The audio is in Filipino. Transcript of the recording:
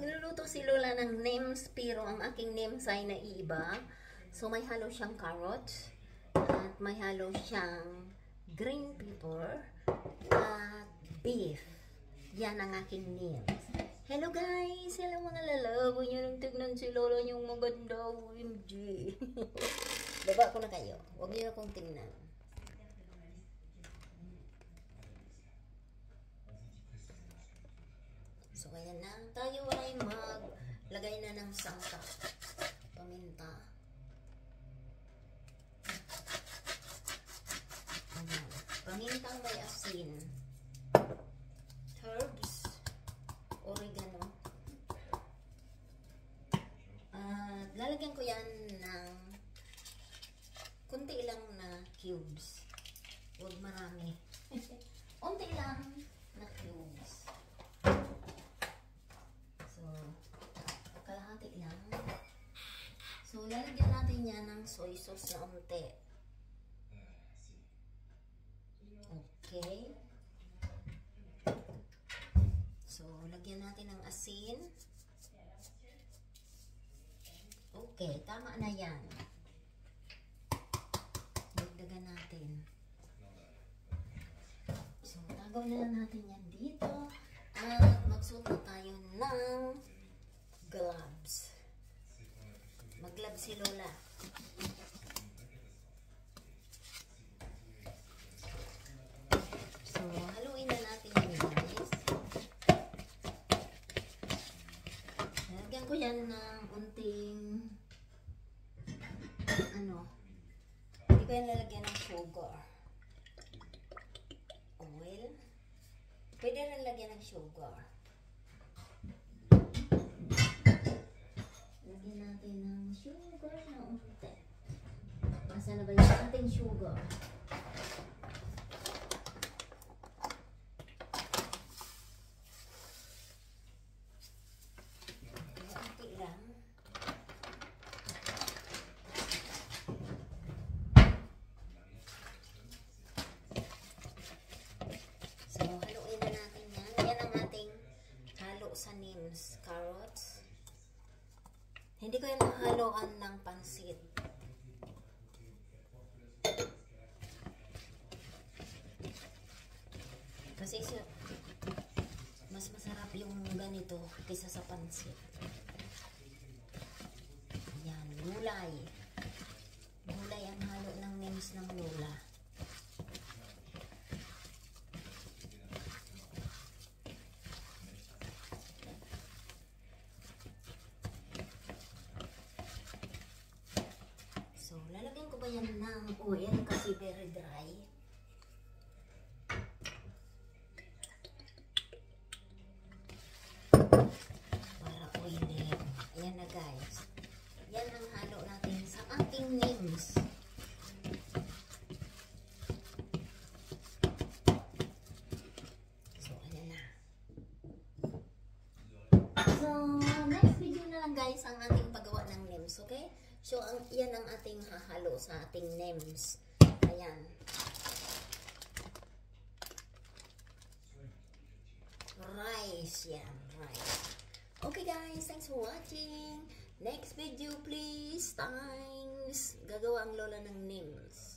Magluluto si Lola ng names, pero ang aking names ay naiiba. So, may halo siyang carrots, at may halo siyang green pepper, at beef. Yan ang aking names. Hello guys! Hello mga lalabo nyo nang tignan si Lola yung maganda. OMG! Baba ko na kayo. Huwag nyo na akong tingnan. So, ayan na. Tayo ay maglagay na ng sangkap. Paminta. Ayan. Pamintang may asin. Herbs. Oregano. Lalagyan ko yan ng kunti lang na cubes. Huwag marami. Kunti lang na cubes. Kalahati lang. So, lalagyan natin yan ng soy sauce na unti. Okay. So, lagyan natin ng asin. Okay, tama na yan. Dagdagan natin. So, tagaw na lang natin yan dito. At magsuot na tayo ng gloves. Mag-gloves si Lola. So, haluin na natin yan guys. Lagyan ko yan ng unting hindi ko yan lalagyan ng sugar. Oil. Pwede rin lagyan ng sugar. Lagyan natin ng sugar na unti. Masa na ba yung ating sugar? Unti lang. So, haluin na natin yan. Yan ang ating halo sa names. Carrots. Hindi ko yan mahaloan ng pansit. Kasi mas masarap yung ganito kaysa sa pansit. Ayan, gulay. Gulay ang halo ng names ng Lola. So, lalagyan ko ba yan ng oil kasi very dry? Para oily. Ayan na guys. Yan ang halo natin sa ating names. So, ayan na. So, next video na lang guys ang ating paggawa ng names, okay? So, yan ang ating hahalo sa ating names. Ayan. Rice. Yan. Rice. Okay guys. Thanks for watching. Next video please. Thanks. Gagawa ang Lola ng names.